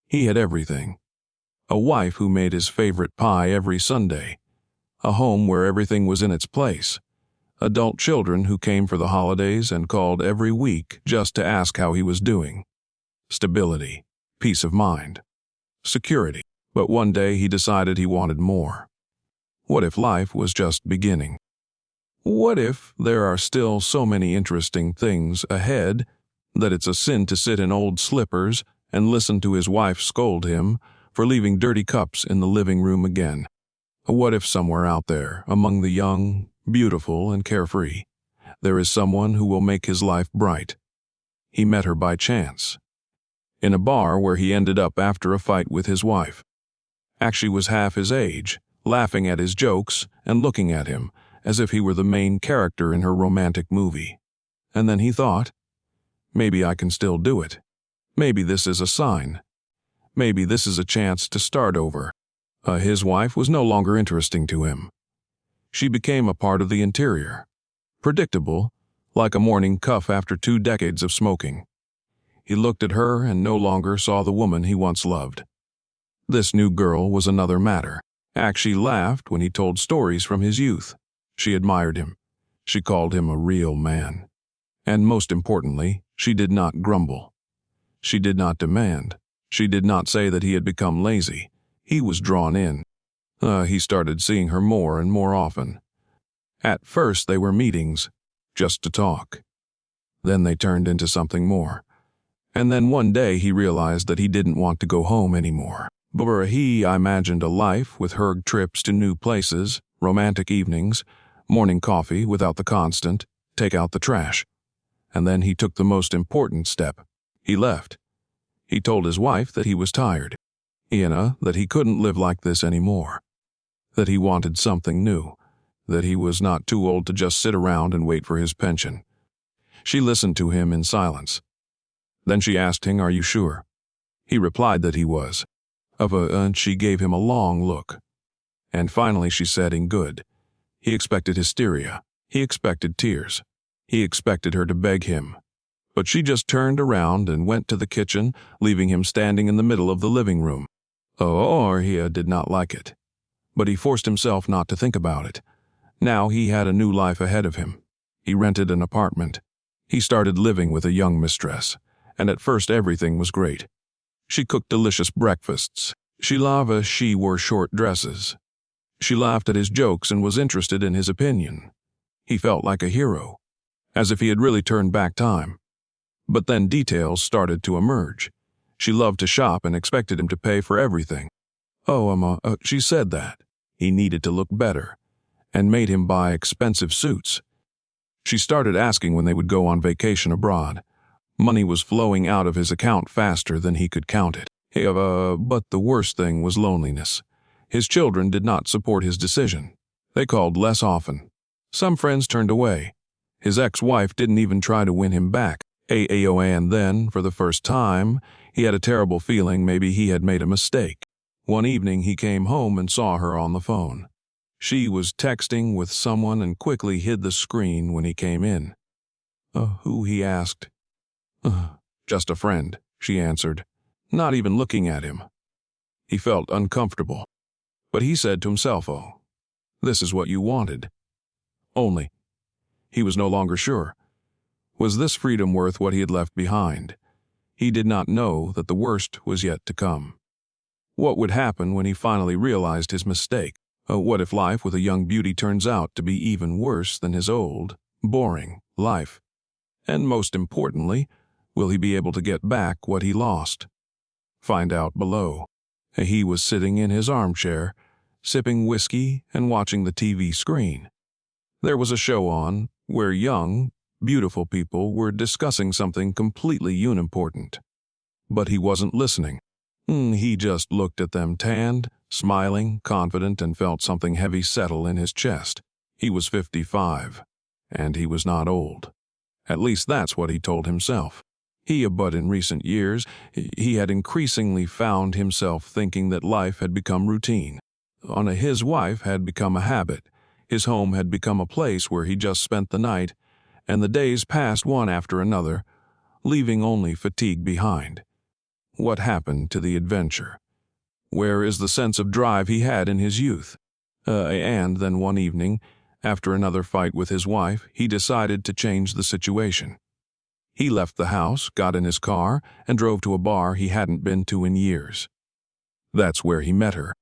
He had everything. A wife who made his favorite pie every Sunday. A home where everything was in its place. Adult children who came for the holidays and called every week just to ask how he was doing. Stability, peace of mind, security. But one day he decided he wanted more. What if life was just beginning? What if there are still so many interesting things ahead that it's a sin to sit in old slippers and listen to his wife scold him for leaving dirty cups in the living room again? What if somewhere out there, among the young, beautiful, and carefree, there is someone who will make his life bright? He met her by chance, in a bar where he ended up after a fight with his wife. She was half his age, laughing at his jokes and looking at him as if he were the main character in her romantic movie. And then he thought, maybe I can still do it. Maybe this is a sign. Maybe this is a chance to start over. His wife was no longer interesting to him. She became a part of the interior. Predictable, like a morning cuff after 2 decades of smoking. He looked at her and no longer saw the woman he once loved. This new girl was another matter. She laughed when he told stories from his youth. She admired him. She called him a real man. And most importantly, she did not grumble. She did not demand. She did not say that he had become lazy. He was drawn in. He started seeing her more and more often. At first they were meetings, just to talk. Then they turned into something more. And then one day he realized that he didn't want to go home anymore. But he imagined a life with her trips to new places, romantic evenings, morning coffee without the constant, take out the trash. And then he took the most important step. He left. He told his wife that he was tired. That he couldn't live like this anymore. That he wanted something new. That he was not too old to just sit around and wait for his pension. She listened to him in silence. Then she asked him, "Are you sure?" He replied that he was. And she gave him a long look. And finally she said in good. He expected hysteria. He expected tears. He expected her to beg him. But she just turned around and went to the kitchen, leaving him standing in the middle of the living room. He did not like it. But he forced himself not to think about it. Now he had a new life ahead of him. He rented an apartment. He started living with a young mistress. And at first everything was great. She cooked delicious breakfasts. She wore short dresses. She laughed at his jokes and was interested in his opinion. He felt like a hero, as if he had really turned back time. But then details started to emerge. She loved to shop and expected him to pay for everything. She said that. He needed to look better, and made him buy expensive suits. She started asking when they would go on vacation abroad. Money was flowing out of his account faster than he could count it. But the worst thing was loneliness. His children did not support his decision. They called less often. Some friends turned away. His ex-wife didn't even try to win him back. And then, for the first time, he had a terrible feeling maybe he had made a mistake. One evening he came home and saw her on the phone. She was texting with someone and quickly hid the screen when he came in. Who? He asked. Just a friend, she answered, not even looking at him. He felt uncomfortable. But he said to himself, this is what you wanted. Only, he was no longer sure. Was this freedom worth what he had left behind? He did not know that the worst was yet to come. What would happen when he finally realized his mistake? What if life with a young beauty turns out to be even worse than his old, boring life? And most importantly, will he be able to get back what he lost? Find out below. He was sitting in his armchair, sipping whiskey and watching the TV screen. There was a show on where young, beautiful people were discussing something completely unimportant. But he wasn't listening. He just looked at them tanned, smiling, confident, and felt something heavy settle in his chest. He was 55, and he was not old. At least that's what he told himself. But in recent years, he had increasingly found himself thinking that life had become routine. His wife had become a habit. His home had become a place where he just spent the night, and the days passed one after another, leaving only fatigue behind. What happened to the adventure? Where is the sense of drive he had in his youth? And then one evening, after another fight with his wife, he decided to change the situation. He left the house, got in his car, and drove to a bar he hadn't been to in years. That's where he met her.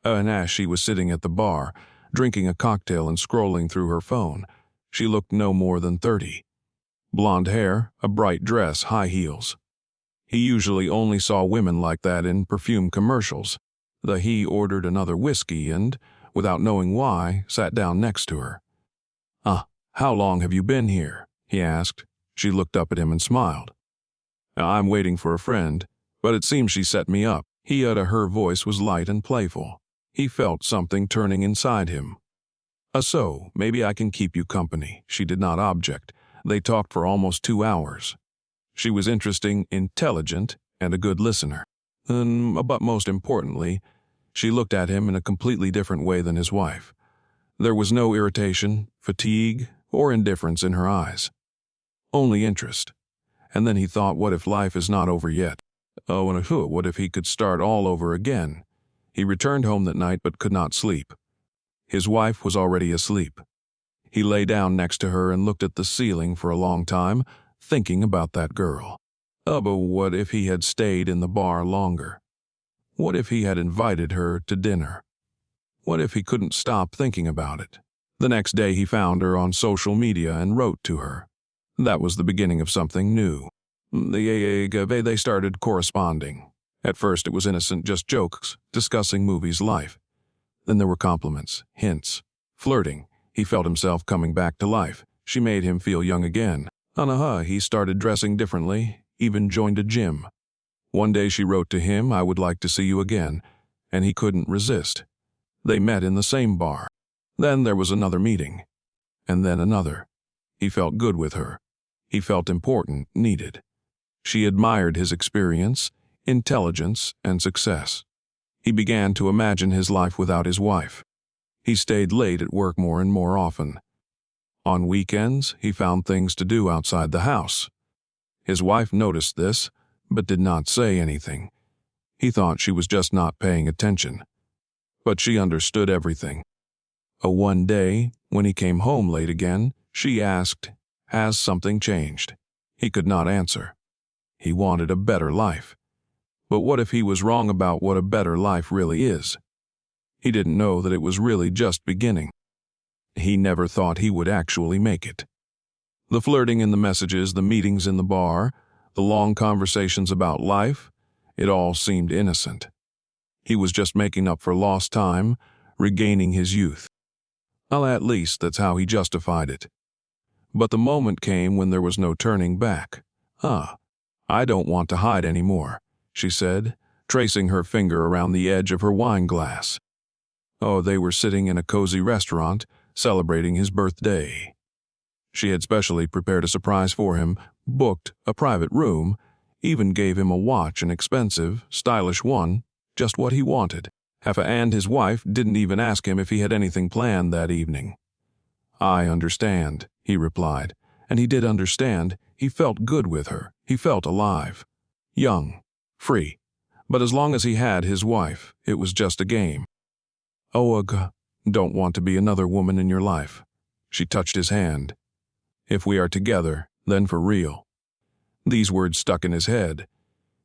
And as she was sitting at the bar, drinking a cocktail and scrolling through her phone, she looked no more than 30. Blonde hair, a bright dress, high heels. He usually only saw women like that in perfume commercials. He ordered another whiskey and, without knowing why, sat down next to her. How long have you been here?" he asked. She looked up at him and smiled. "I'm waiting for a friend, but it seems she set me up." Her voice was light and playful. He felt something turning inside him. So, maybe I can keep you company." She did not object. They talked for almost 2 hours. She was interesting, intelligent, and a good listener. But most importantly, she looked at him in a completely different way than his wife. There was no irritation, fatigue, or indifference in her eyes. Only interest. And then he thought, what if life is not over yet? And what if he could start all over again? He returned home that night but could not sleep. His wife was already asleep. He lay down next to her and looked at the ceiling for a long time, thinking about that girl. But what if he had stayed in the bar longer? What if he had invited her to dinner? What if he couldn't stop thinking about it? The next day he found her on social media and wrote to her. That was the beginning of something new. They started corresponding. At first it was innocent, just jokes, discussing movies, life. Then there were compliments, hints, flirting. He felt himself coming back to life. She made him feel young again. He started dressing differently, even joined a gym. One day she wrote to him, "I would like to see you again," and he couldn't resist. They met in the same bar. Then there was another meeting. And then another. He felt good with her. He felt important, needed. She admired his experience, intelligence, and success. He began to imagine his life without his wife. He stayed late at work more and more often. On weekends, he found things to do outside the house. His wife noticed this, but did not say anything. He thought she was just not paying attention. But she understood everything. One day, when he came home late again, she asked, "Has something changed?" He could not answer. He wanted a better life. But what if he was wrong about what a better life really is? He didn't know that it was really just beginning. He never thought he would actually make it. The flirting in the messages, the meetings in the bar, the long conversations about life, it all seemed innocent. He was just making up for lost time, regaining his youth. At least that's how he justified it. But the moment came when there was no turning back. "I don't want to hide anymore," she said, tracing her finger around the edge of her wine glass. They were sitting in a cozy restaurant, celebrating his birthday. She had specially prepared a surprise for him, booked a private room, even gave him a watch, an expensive, stylish one, just what he wanted. And his wife didn't even ask him if he had anything planned that evening. "I understand," he replied, and he did understand. He felt good with her. He felt alive, young, free. But as long as he had his wife, it was just a game. Don't want to be another woman in your life." She touched his hand. "If we are together, then for real." These words stuck in his head.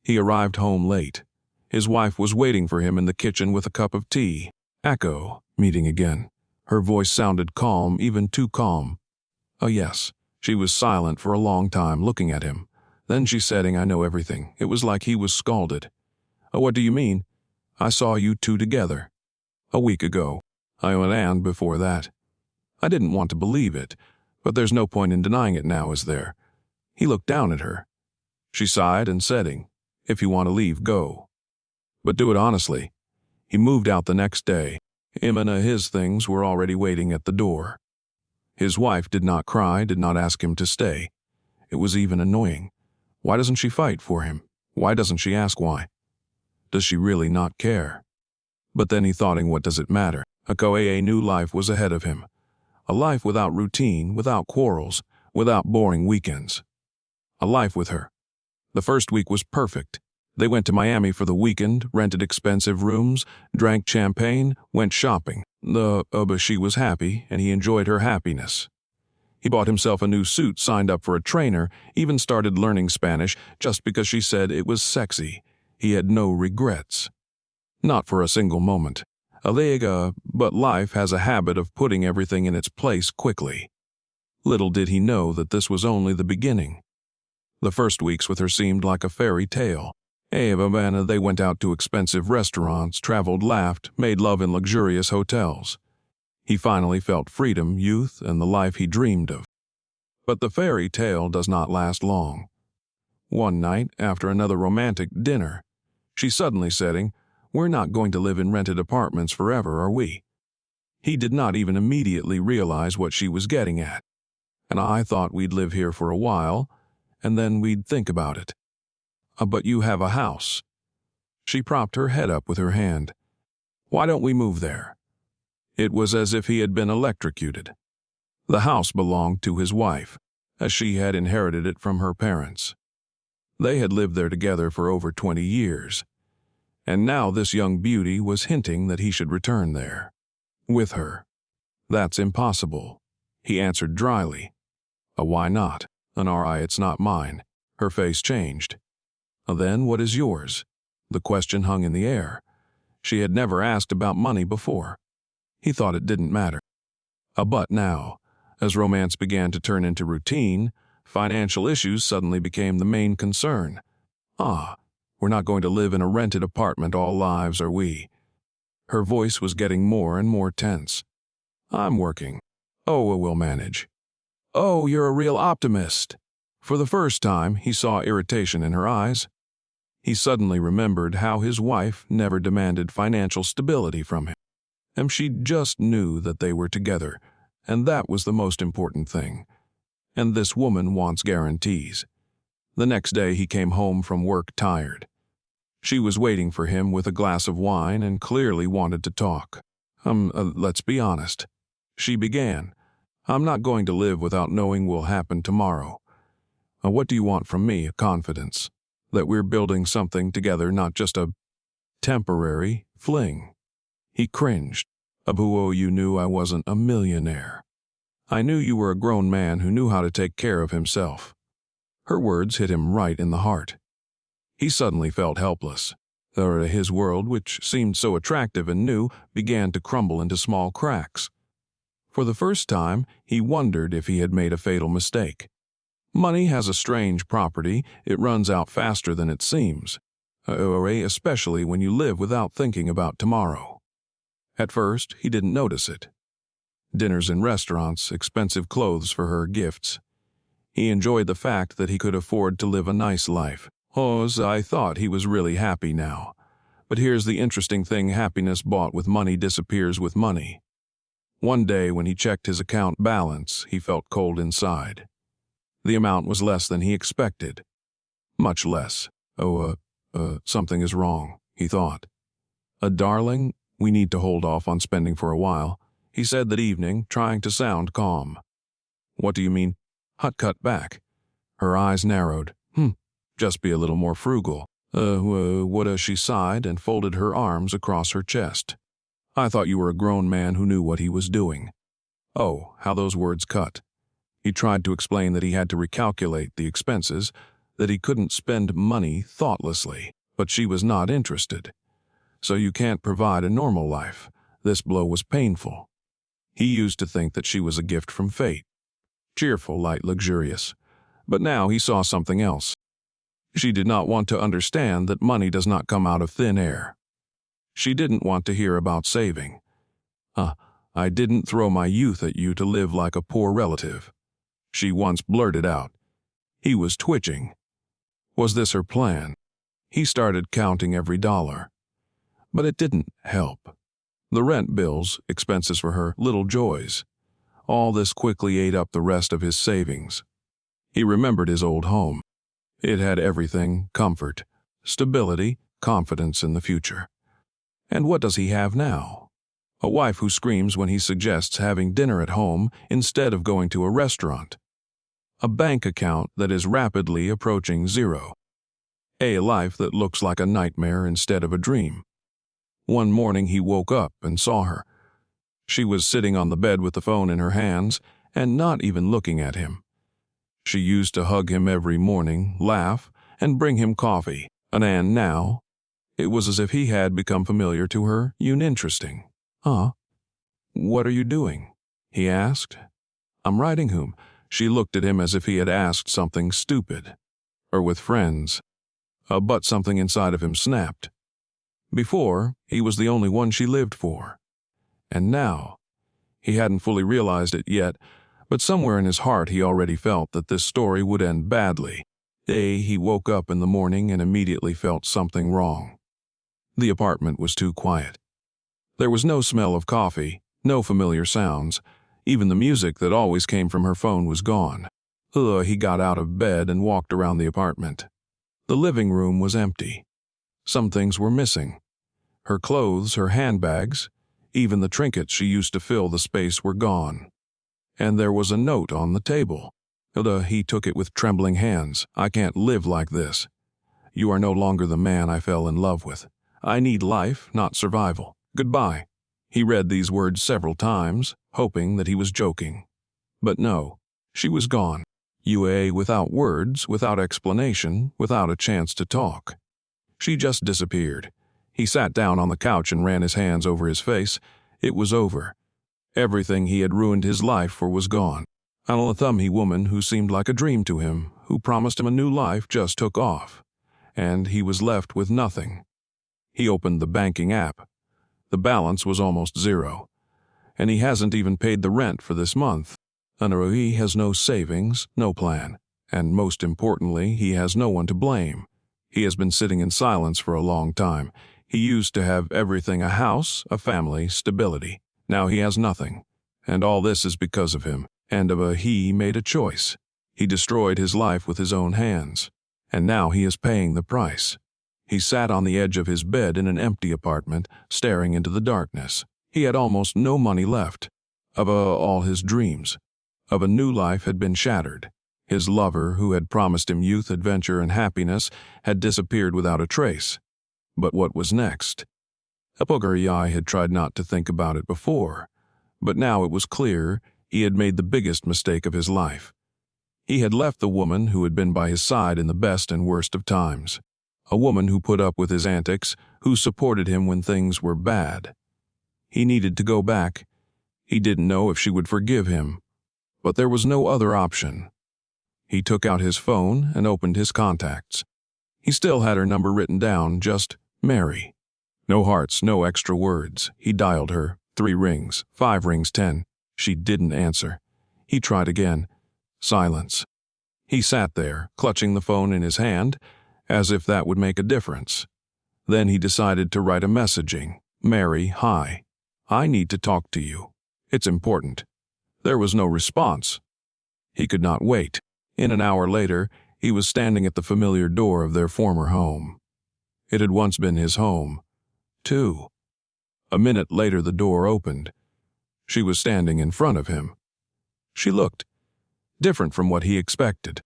He arrived home late. His wife was waiting for him in the kitchen with a cup of tea. Meeting again. Her voice sounded calm, even too calm. Yes." She was silent for a long time, looking at him. Then she said, "I know everything." It was like he was scalded. "What do you mean?" "I saw you two together. A week ago. And before that." I didn't want to believe it, but there's no point in denying it now, is there? He looked down at her. She sighed and said, "If you want to leave, go. But do it honestly." He moved out the next day. His things were already waiting at the door. His wife did not cry, did not ask him to stay. It was even annoying. Why doesn't she fight for him? Why doesn't she ask why? Does she really not care? But then he thought, what does it matter? A new life was ahead of him. A life without routine, without quarrels, without boring weekends. A life with her. The first week was perfect. They went to Miami for the weekend, rented expensive rooms, drank champagne, went shopping. But she was happy, and he enjoyed her happiness. He bought himself a new suit, signed up for a trainer, even started learning Spanish just because she said it was sexy. He had no regrets. Not for a single moment. But life has a habit of putting everything in its place quickly. Little did he know that this was only the beginning. The first weeks with her seemed like a fairy tale. They went out to expensive restaurants, traveled, laughed, made love in luxurious hotels. He finally felt freedom, youth, and the life he dreamed of. But the fairy tale does not last long. One night, after another romantic dinner, she suddenly said, "We're not going to live in rented apartments forever, are we?" He did not even immediately realize what she was getting at. "And I thought we'd live here for a while, and then we'd think about it." "But you have a house." She propped her head up with her hand. "Why don't we move there?" It was as if he had been electrocuted. The house belonged to his wife, as she had inherited it from her parents. They had lived there together for over 20 years, and now this young beauty was hinting that he should return there. With her. "That's impossible," he answered dryly. "Why not?" "It's not mine." Her face changed. "Then what is yours?" The question hung in the air. She had never asked about money before. He thought it didn't matter. But now, as romance began to turn into routine, financial issues suddenly became the main concern. We're not going to live in a rented apartment all lives, are we?" Her voice was getting more and more tense. "I'm working." We'll manage." "Oh, you're a real optimist." For the first time, he saw irritation in her eyes. He suddenly remembered how his wife never demanded financial stability from him. And she just knew that they were together, and that was the most important thing. And this woman wants guarantees. The next day he came home from work tired. She was waiting for him with a glass of wine and clearly wanted to talk. Let's be honest," she began. "I'm not going to live without knowing what will happen tomorrow. What do you want from me? Confidence. That we're building something together, not just a temporary fling." He cringed. You knew I wasn't a millionaire. I knew you were a grown man who knew how to take care of himself." Her words hit him right in the heart. He suddenly felt helpless. His world, which seemed so attractive and new, began to crumble into small cracks. For the first time, he wondered if he had made a fatal mistake. Money has a strange property. It runs out faster than it seems, especially when you live without thinking about tomorrow. At first, he didn't notice it. Dinners in restaurants, expensive clothes for her, gifts. He enjoyed the fact that he could afford to live a nice life. I thought he was really happy now. But here's the interesting thing: happiness bought with money disappears with money. One day when he checked his account balance, he felt cold inside. The amount was less than he expected. Much less. Something is wrong, he thought. Darling, we need to hold off on spending for a while," he said that evening, trying to sound calm. "What do you mean?" Hut cut back. Her eyes narrowed. Just be a little more frugal." She sighed and folded her arms across her chest. "I thought you were a grown man who knew what he was doing." Oh, how those words cut. He tried to explain that he had to recalculate the expenses, that he couldn't spend money thoughtlessly, but she was not interested. "So you can't provide a normal life." This blow was painful. He used to think that she was a gift from fate. Cheerful, light, luxurious. But now he saw something else. She did not want to understand that money does not come out of thin air. She didn't want to hear about saving. "I didn't throw my youth at you to live like a poor relative," she once blurted out. He was twitching. Was this her plan? He started counting every dollar. But it didn't help. The rent bills, expenses for her, little joys. All this quickly ate up the rest of his savings. He remembered his old home. It had everything: comfort, stability, confidence in the future. And what does he have now? A wife who screams when he suggests having dinner at home instead of going to a restaurant. A bank account that is rapidly approaching zero. A life that looks like a nightmare instead of a dream. One morning he woke up and saw her. She was sitting on the bed with the phone in her hands and not even looking at him. She used to hug him every morning, laugh, and bring him coffee. And now, it was as if he had become familiar to her, uninteresting. What are you doing? He asked. I'm writing home. She looked at him as if he had asked something stupid. Or with friends. But something inside of him snapped. Before, he was the only one she lived for. And now, he hadn't fully realized it yet, but somewhere in his heart he already felt that this story would end badly. He woke up in the morning and immediately felt something wrong. The apartment was too quiet. There was no smell of coffee, no familiar sounds. Even the music that always came from her phone was gone. He got out of bed and walked around the apartment. The living room was empty. Some things were missing. Her clothes, her handbags, even the trinkets she used to fill the space were gone. And there was a note on the table. He took it with trembling hands. I can't live like this. You are no longer the man I fell in love with. I need life, not survival. Goodbye. He read these words several times, hoping that he was joking. But no, she was gone. Without words, without explanation, without a chance to talk. She just disappeared. He sat down on the couch and ran his hands over his face. It was over. Everything he had ruined his life for was gone. A thumbhy woman who seemed like a dream to him, who promised him a new life, just took off. And he was left with nothing. He opened the banking app. The balance was almost zero. And he hasn't even paid the rent for this month. He has no savings, no plan. And most importantly, he has no one to blame. He has been sitting in silence for a long time. He used to have everything: a house, a family, stability. Now he has nothing. And all this is because of him. And he made a choice. He destroyed his life with his own hands. And now he is paying the price. He sat on the edge of his bed in an empty apartment, staring into the darkness. He had almost no money left. All his dreams of a new life had been shattered. His lover, who had promised him youth, adventure, and happiness, had disappeared without a trace. But what was next? I had tried not to think about it before, but now it was clear he had made the biggest mistake of his life. He had left the woman who had been by his side in the best and worst of times. A woman who put up with his antics, who supported him when things were bad. He needed to go back. He didn't know if she would forgive him, but there was no other option. He took out his phone and opened his contacts. He still had her number written down, just Mary. No hearts, no extra words. He dialed her. 3 rings, 5 rings, 10. She didn't answer. He tried again. Silence. He sat there, clutching the phone in his hand, as if that would make a difference. Then he decided to write a messaging. Mary, hi. I need to talk to you. It's important. There was no response. He could not wait. In an hour later, he was standing at the familiar door of their former home. It had once been his home, too. A minute later, the door opened. She was standing in front of him. She looked different from what he expected.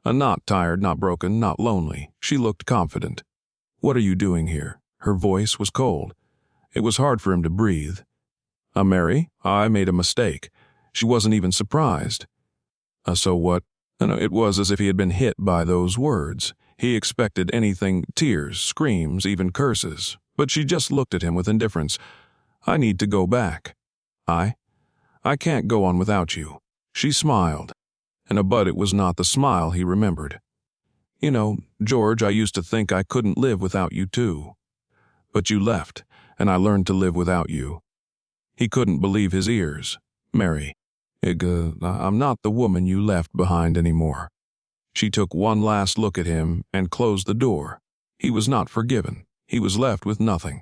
Not tired, not broken, not lonely. She looked confident. What are you doing here? Her voice was cold. It was hard for him to breathe. Mary, I made a mistake. She wasn't even surprised. So what? It was as if he had been hit by those words. He expected anything: tears, screams, even curses. But she just looked at him with indifference. I need to go back. I can't go on without you. She smiled. But it was not the smile he remembered. George, I used to think I couldn't live without you too. But you left, and I learned to live without you. He couldn't believe his ears. Mary, I'm not the woman you left behind anymore. She took one last look at him and closed the door. He was not forgiven. He was left with nothing.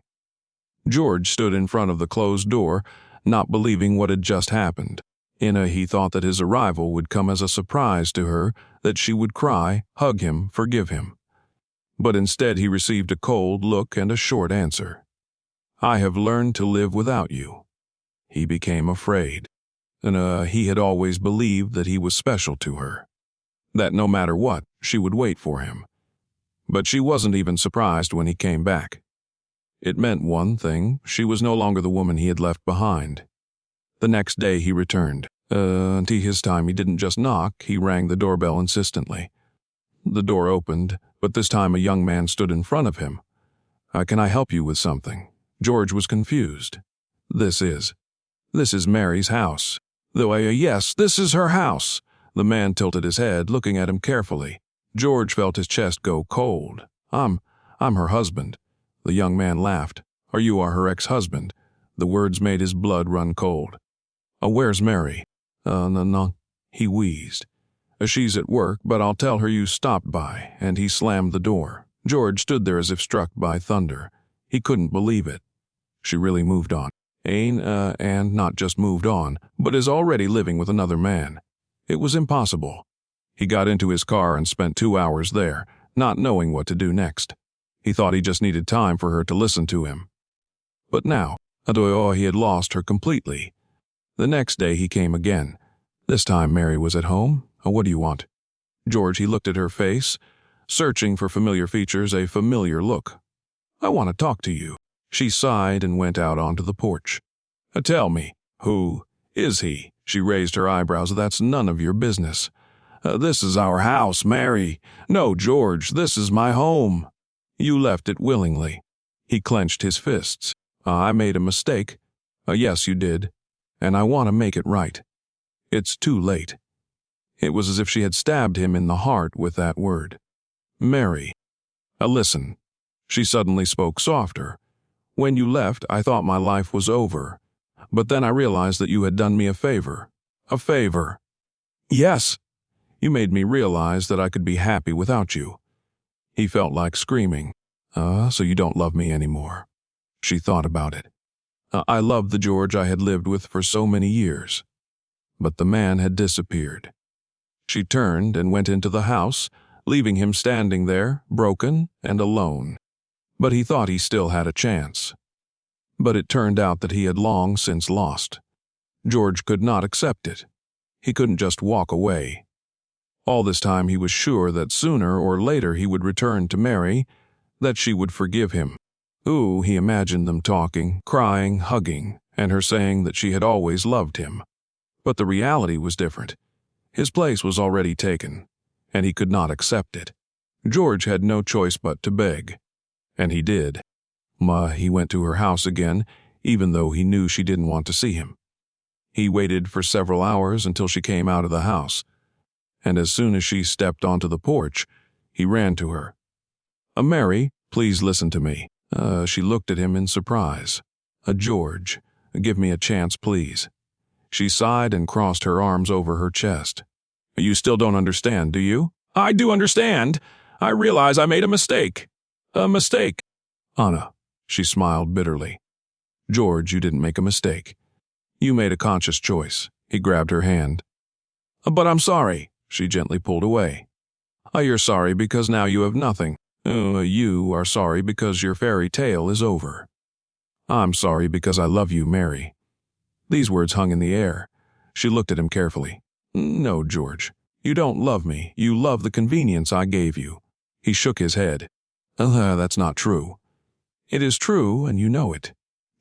George stood in front of the closed door, not believing what had just happened. He thought that his arrival would come as a surprise to her, that she would cry, hug him, forgive him. But instead he received a cold look and a short answer. I have learned to live without you. He became afraid. He had always believed that he was special to her, that no matter what, she would wait for him. But she wasn't even surprised when he came back. It meant one thing: she was no longer the woman he had left behind. The next day he returned. His time he didn't just knock, he rang the doorbell insistently. The door opened, but this time a young man stood in front of him. Can I help you with something?" George was confused. This is Mary's house." Yes, this is her house." The man tilted his head, looking at him carefully. George felt his chest go cold. I'm her husband." The young man laughed. You are her ex-husband." The words made his blood run cold. Where's Mary?" No, he wheezed. She's at work, but I'll tell her you stopped by," and he slammed the door. George stood there as if struck by thunder. He couldn't believe it. She really moved on. And not just moved on, but is already living with another man. It was impossible. He got into his car and spent 2 hours there, not knowing what to do next. He thought he just needed time for her to listen to him. But now, he had lost her completely. The next day he came again. This time Mary was at home. What do you want?" George, he looked at her face, searching for familiar features, a familiar look. "I want to talk to you." She sighed and went out onto the porch. "Tell me, who is he?" She raised her eyebrows. "That's none of your business." This is our house, Mary." "No, George, this is my home." "You left it willingly." He clenched his fists. "I made a mistake." "Yes, you did. And I want to make it right." "It's too late." It was as if she had stabbed him in the heart with that word. "Mary, listen." She suddenly spoke softer. "When you left, I thought my life was over. But then I realized that you had done me a favor." "A favor?" "Yes. You made me realize that I could be happy without you." He felt like screaming. So you don't love me anymore." She thought about it. I loved the George I had lived with for so many years. But the man had disappeared. She turned and went into the house, leaving him standing there, broken and alone. But he thought he still had a chance. But it turned out that he had long since lost. George could not accept it. He couldn't just walk away. All this time he was sure that sooner or later he would return to Mary, that she would forgive him. He imagined them talking, crying, hugging, and her saying that she had always loved him. But the reality was different. His place was already taken, and he could not accept it. George had no choice but to beg. And he did. He went to her house again, even though he knew she didn't want to see him. He waited for several hours until she came out of the house, and as soon as she stepped onto the porch, he ran to her. "Mary, please listen to me." She looked at him in surprise. "George, give me a chance, please." She sighed and crossed her arms over her chest. "You still don't understand, do you?" "I do understand. I realize I made a mistake." "A mistake?" "Anna," she smiled bitterly. "George, you didn't make a mistake. You made a conscious choice." He grabbed her hand. "But I'm sorry." She gently pulled away. "You're sorry because now you have nothing. You are sorry because your fairy tale is over." "I'm sorry because I love you, Mary." These words hung in the air. She looked at him carefully. "No, George, you don't love me. You love the convenience I gave you." He shook his head. That's not true." "It is true, and you know it."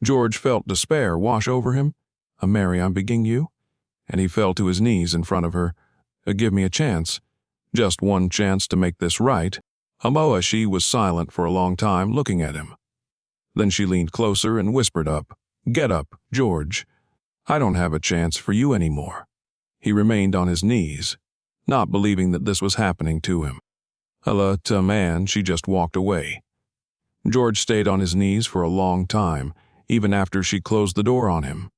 George felt despair wash over him. "Mary, I'm begging you." And he fell to his knees in front of her. "Give me a chance. Just one chance to make this right." She was silent for a long time, looking at him. Then she leaned closer and whispered up, "Get up, George. I don't have a chance for you anymore." He remained on his knees, not believing that this was happening to him. Man, she just walked away. George stayed on his knees for a long time, even after she closed the door on him.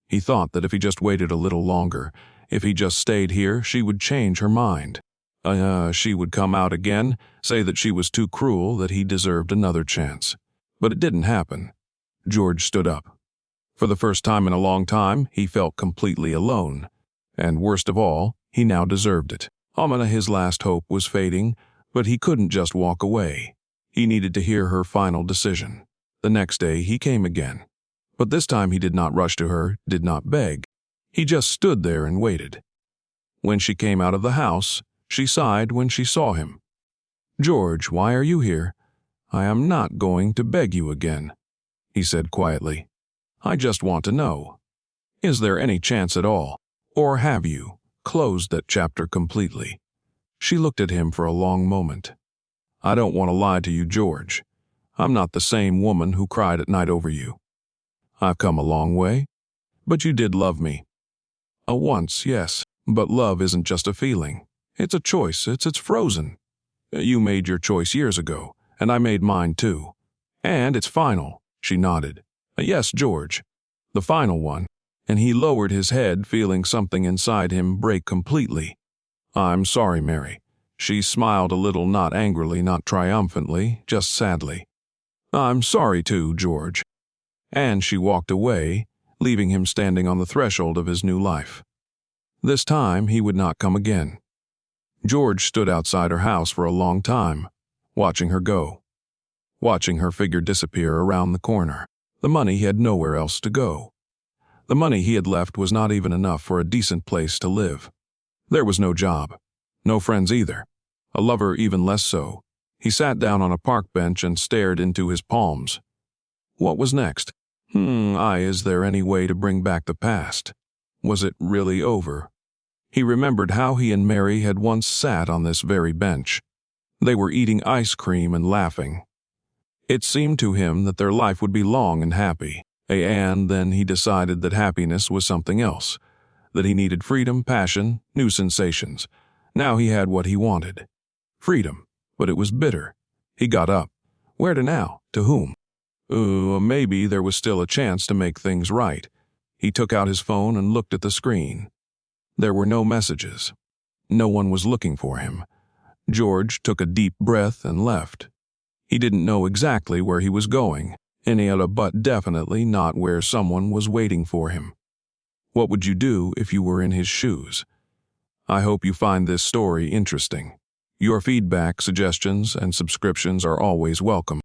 He thought that if he just waited a little longer, if he just stayed here, she would change her mind. She would come out again, say that she was too cruel, that he deserved another chance. But it didn't happen. George stood up. For the first time in a long time, he felt completely alone. And worst of all, he now deserved it. His last hope was fading, but he couldn't just walk away. He needed to hear her final decision. The next day, he came again. But this time he did not rush to her, did not beg. He just stood there and waited. When she came out of the house, she sighed when she saw him. "George, why are you here?" "I am not going to beg you again," he said quietly. "I just want to know, is there any chance at all, or have you closed that chapter completely?" She looked at him for a long moment. "I don't want to lie to you, George. I'm not the same woman who cried at night over you. I've come a long way, but you did love me. Once, yes, but love isn't just a feeling. It's a choice, it's frozen. You made your choice years ago, and I made mine too. And it's final," she nodded. "Yes, George, the final one," and he lowered his head, feeling something inside him break completely. "I'm sorry, Mary." She smiled a little, not angrily, not triumphantly, just sadly. "I'm sorry too, George." And she walked away, leaving him standing on the threshold of his new life. This time he would not come again. George stood outside her house for a long time, watching her go, watching her figure disappear around the corner. The money had nowhere else to go. The money he had left was not even enough for a decent place to live. There was no job, no friends either, a lover even less so. He sat down on a park bench and stared into his palms. What was next? Is there any way to bring back the past? Was it really over? He remembered how he and Mary had once sat on this very bench. They were eating ice cream and laughing. It seemed to him that their life would be long and happy, and then he decided that happiness was something else, that he needed freedom, passion, new sensations. Now he had what he wanted. Freedom, but it was bitter. He got up. Where to now? To whom? Maybe there was still a chance to make things right. He took out his phone and looked at the screen. There were no messages. No one was looking for him. George took a deep breath and left. He didn't know exactly where he was going, but definitely not where someone was waiting for him. What would you do if you were in his shoes? I hope you find this story interesting. Your feedback, suggestions, and subscriptions are always welcome.